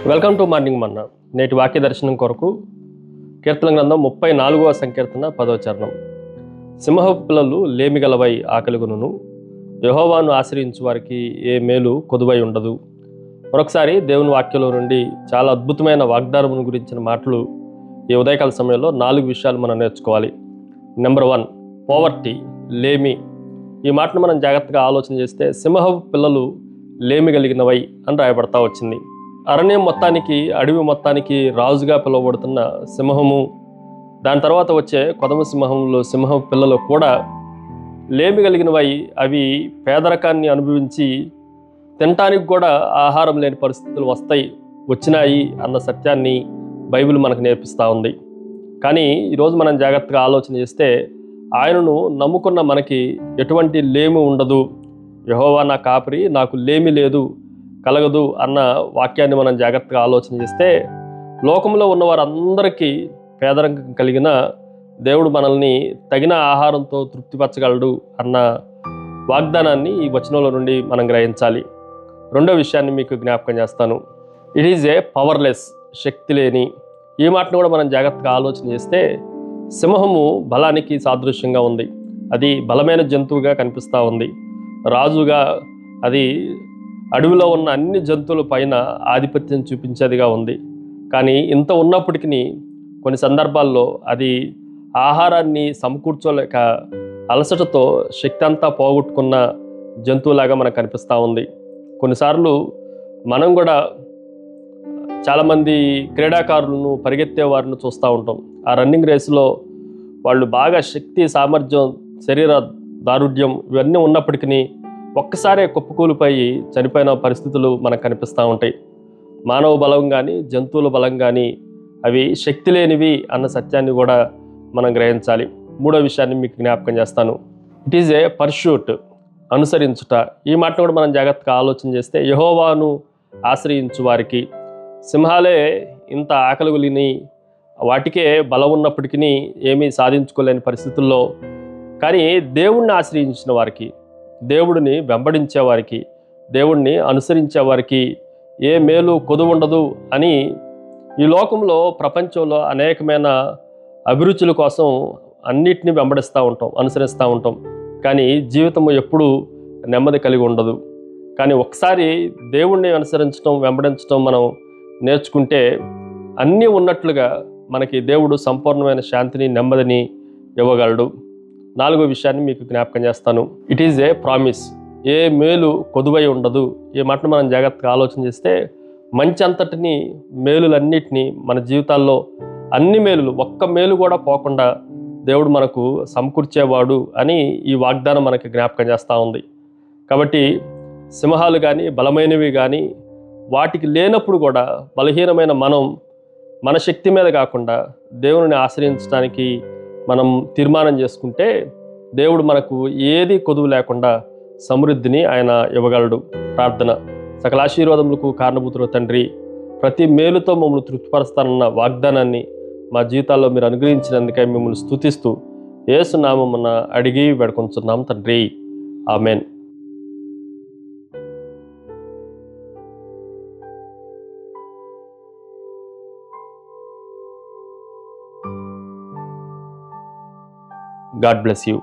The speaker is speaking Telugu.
వెల్కమ్ టు మార్నింగ్ మన్నా. నేటి వాక్య దర్శనం కొరకు కీర్తన గ్రంథం 34వ సంకీర్తన 10వ చరణం. సింహపు పిల్లలు లేమిగలవై ఆకలిగొనును, యెహోవాను ఆశ్రయించు వారికి ఏ మేలు కొదువై ఉండదు. మరొకసారి దేవుని వాక్యంలో నుండి చాలా అద్భుతమైన వాగ్దానమును గురించిన మాటలు ఈ ఉదయకాల సమయంలో 4 విషయాలు మనం నేర్చుకోవాలి. నెంబర్ 1, పోవర్టీ, లేమి. ఈ మాటను మనం జాగ్రత్తగా ఆలోచన చేస్తే సింహపు పిల్లలు లేమి కలిగినవై అని రాయబడతా వచ్చింది. అరణ్యం మొత్తానికి, అడవి మొత్తానికి రాజుగా పిలువబడుతున్న సింహము, దాని తర్వాత వచ్చే కొదమ సింహపు పిల్లలు కూడా లేమి కలిగినవై, అవి పేదరికాన్ని అనుభవించి తినటానికి కూడా ఆహారం లేని పరిస్థితులు వచ్చినాయి అన్న సత్యాన్ని బైబిల్ మనకు నేర్పిస్తూ ఉంది. కానీ ఈరోజు మనం జాగ్రత్తగా ఆలోచన చేస్తే ఆయనను నమ్ముకున్న మనకి ఎటువంటి లేమి ఉండదు. యెహోవా నా కాపరి, నాకు లేమి లేదు, కలగదు అన్న వాక్యాన్ని మనం జాగ్రత్తగా ఆలోచన చేస్తే లోకంలో ఉన్న వారందరికీ పేదరికం కలిగిన దేవుడు మనల్ని తగిన ఆహారంతో తృప్తిపరచగలడు అన్న వాగ్దానాన్ని ఈ వచనంలో నుండి మనం గ్రహించాలి. రెండో విషయాన్ని మీకు జ్ఞాపకం చేస్తాను. ఇట్ ఈజ్ ఏ పవర్లెస్, శక్తి లేని. ఈ మాటను కూడా మనం జాగ్రత్తగా ఆలోచన చేస్తే సింహము బలానికి సాదృశ్యంగా ఉంది. అది బలమైన జంతువుగా కనిపిస్తూ ఉంది. రాజుగా అది అడవిలో ఉన్న అన్ని జంతువుల పైన ఆధిపత్యం చూపించేదిగా ఉంది. కానీ ఇంత ఉన్నప్పటికీ కొన్ని సందర్భాల్లో అది ఆహారాన్ని సమకూర్చోలేక అలసటతో శక్తి అంతా పోగొట్టుకున్న జంతువులాగా మనకు కనిపిస్తూ ఉంది. కొన్నిసార్లు మనం కూడా చాలామంది క్రీడాకారులను, పరిగెత్తే వారిని చూస్తూ ఉంటాం. ఆ రన్నింగ్ రేసులో వాళ్ళు బాగా శక్తి, సామర్థ్యం, శరీర దారుఢ్యం ఇవన్నీ ఉన్నప్పటికీ ఒక్కసారే కుప్పకూలిపోయి చనిపోయిన పరిస్థితులు మనకు కనిపిస్తూ ఉంటాయి. మానవ బలం కానీ, జంతువుల బలం కానీ అవి శక్తి లేనివి అన్న సత్యాన్ని కూడా మనం గ్రహించాలి. మూడో విషయాన్ని మీకు జ్ఞాపకం చేస్తాను. ఇట్ ఈజ్ ఏ పర్ష్యూట్, అనుసరించుట. ఈ మాటను కూడా మనం జాగ్రత్తగా ఆలోచన చేస్తే యెహోవాను ఆశ్రయించు వారికి, సింహాలే ఇంత ఆకలిని, వాటికే బలం ఉన్నప్పటికీ ఏమీ సాధించుకోలేని పరిస్థితుల్లో, కానీ దేవుణ్ణి ఆశ్రయించిన వారికి, దేవుడిని వెంబడించే వారికి, దేవుణ్ణి అనుసరించే వారికి ఏ మేలు కొదువు ఉండదు అని ఈ లోకంలో, ప్రపంచంలో అనేకమైన అభిరుచుల కోసం అన్నిటినీ వెంబడిస్తూ ఉంటాం, అనుసరిస్తూ ఉంటాం. కానీ జీవితం ఎప్పుడూ నెమ్మది కలిగి ఉండదు. కానీ ఒకసారి దేవుణ్ణి అనుసరించడం, వెంబడించడం మనం నేర్చుకుంటే అన్నీ ఉన్నట్లుగా మనకి దేవుడు సంపూర్ణమైన శాంతిని, నెమ్మదిని ఇవ్వగలడు. నాలుగో విషయాన్ని మీకు జ్ఞాపకం చేస్తాను. ఇట్ ఈజ్ ఏ ప్రామిస్, ఏ మేలు కొదువై ఉండదు. ఈ మాటను మనం జాగ్రత్తగా ఆలోచన చేస్తే మంచి అంతటిని, మేలులన్నిటినీ మన జీవితాల్లో అన్ని మేలులు, ఒక్క మేలు కూడా పోకుండా దేవుడు మనకు సమకూర్చేవాడు అని ఈ వాగ్దానం మనకి జ్ఞాపకం చేస్తూ ఉంది. కాబట్టి సింహాలు కానీ, బలమైనవి కానీ వాటికి లేనప్పుడు కూడా బలహీనమైన మనం మన శక్తి మీద కాకుండా దేవుని ఆశ్రయించడానికి మనం తీర్మానం చేసుకుంటే దేవుడు మనకు ఏది కొదువు లేకుండా సమృద్ధిని ఆయన ఇవ్వగలడు. ప్రార్థన. సకల ఆశీర్వాదములకు కారణభూతుడు తండ్రి, ప్రతి మేలుతో మమ్మల్ని తృప్తిపరుస్తానన్న వాగ్దానాన్ని మా జీవితాల్లో మీరు అనుగ్రహించినందుకై మిమ్మల్ని స్తుతిస్తూ యేసు నామమున అడిగి వేడుకొంచున్నాం తండ్రి. ఆమెన్. God bless you.